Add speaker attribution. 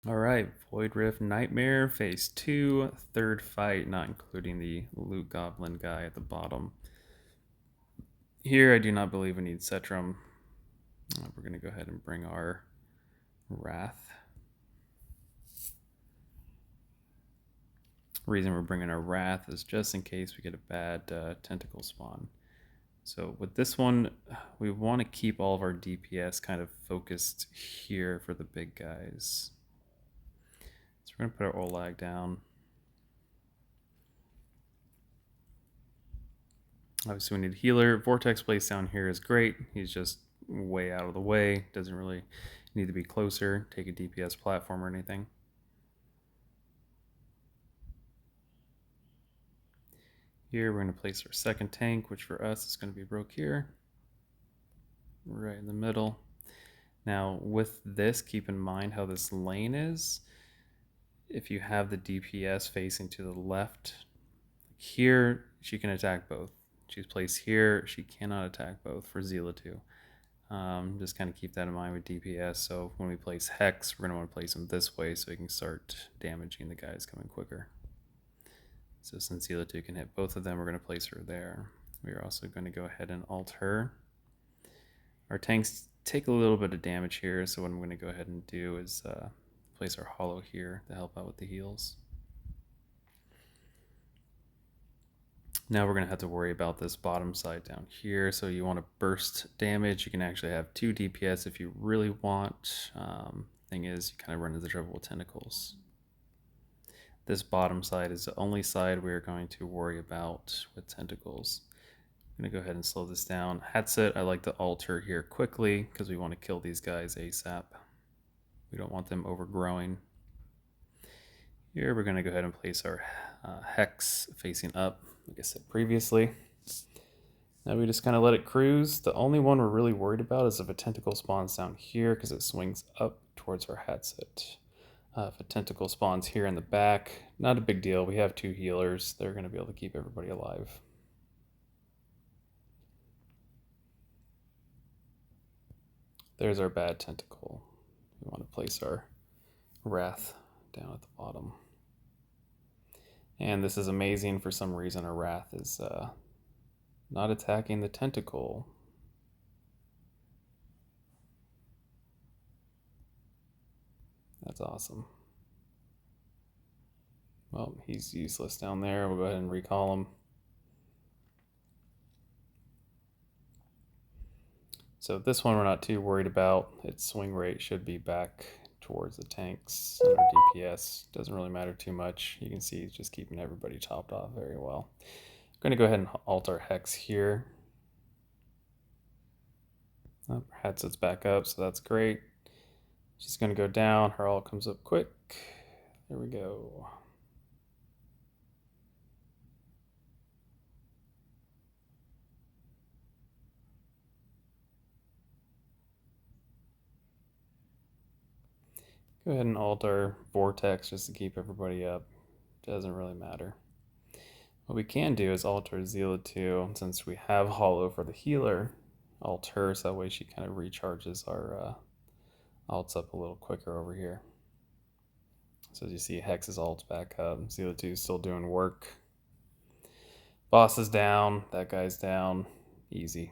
Speaker 1: All right, Void Rift Nightmare, phase 2, third fight, not including the Loot Goblin guy at the bottom. Here, I do not believe we need Cetrum. We're going to go ahead and bring our Wrath. Reason we're bringing our Wrath is just in case we get a bad tentacle spawn. So with this one, we want to keep all of our DPS kind of focused here for the big guys. So we're going to put our Olag down. Obviously, we need a healer. Vortex place down here is great. He's just way out of the way. Doesn't really need to be closer. Take a DPS platform or anything. Here, we're going to place our second tank, which for us is going to be Broke here. Right in the middle. Now, with this, keep in mind how this lane is. If you have the DPS facing to the left, here, she can attack both. She's placed here, she cannot attack both for Zealot 2. Just kind of keep that in mind with DPS. So when we place Hex, we're going to want to place him this way so we can start damaging the guys coming quicker. So since Zealot 2 can hit both of them, we're going to place her there. We are also going to go ahead and ult her. Our tanks take a little bit of damage here, so what I'm going to go ahead and do is place our Hollow here to help out with the heals. Now we're going to have to worry about this bottom side down here. So you want to burst damage. You can actually have 2 DPS if you really want. Thing is, you kind of run into trouble with tentacles. This bottom side is the only side we're going to worry about with tentacles. I'm going to go ahead and slow this down. Hatset, I like to alter here quickly because we want to kill these guys ASAP. We don't want them overgrowing. Here we're going to go ahead and place our Hex facing up, like I said previously. Now we just kind of let it cruise. The only one we're really worried about is if a tentacle spawns down here because it swings up towards our Hatset. If a tentacle spawns here in the back, not a big deal. We have 2 healers. They're going to be able to keep everybody alive. There's our bad tentacle. We want to place our Wrath down at the bottom. And this is amazing. For some reason, our Wrath is not attacking the tentacle. That's awesome. Well, he's useless down there. We'll go ahead and recall him. So this one we're not too worried about. Its swing rate should be back towards the tanks, and our DPS doesn't really matter too much. You can see he's just keeping everybody topped off very well. I'm going to go ahead and alt our Hex here. Oh, Hatset's back up, so that's great. She's going to go down. Her ult comes up quick. There we go. Go ahead and alter Vortex just to keep everybody up. Doesn't really matter. What we can do is alter Zealot 2, since we have Hollow for the healer. Alter so that way she kind of recharges our ults up a little quicker over here. So as you see, Hex's ult's back up. Zealot 2 is still doing work. Boss is down. That guy's down. Easy.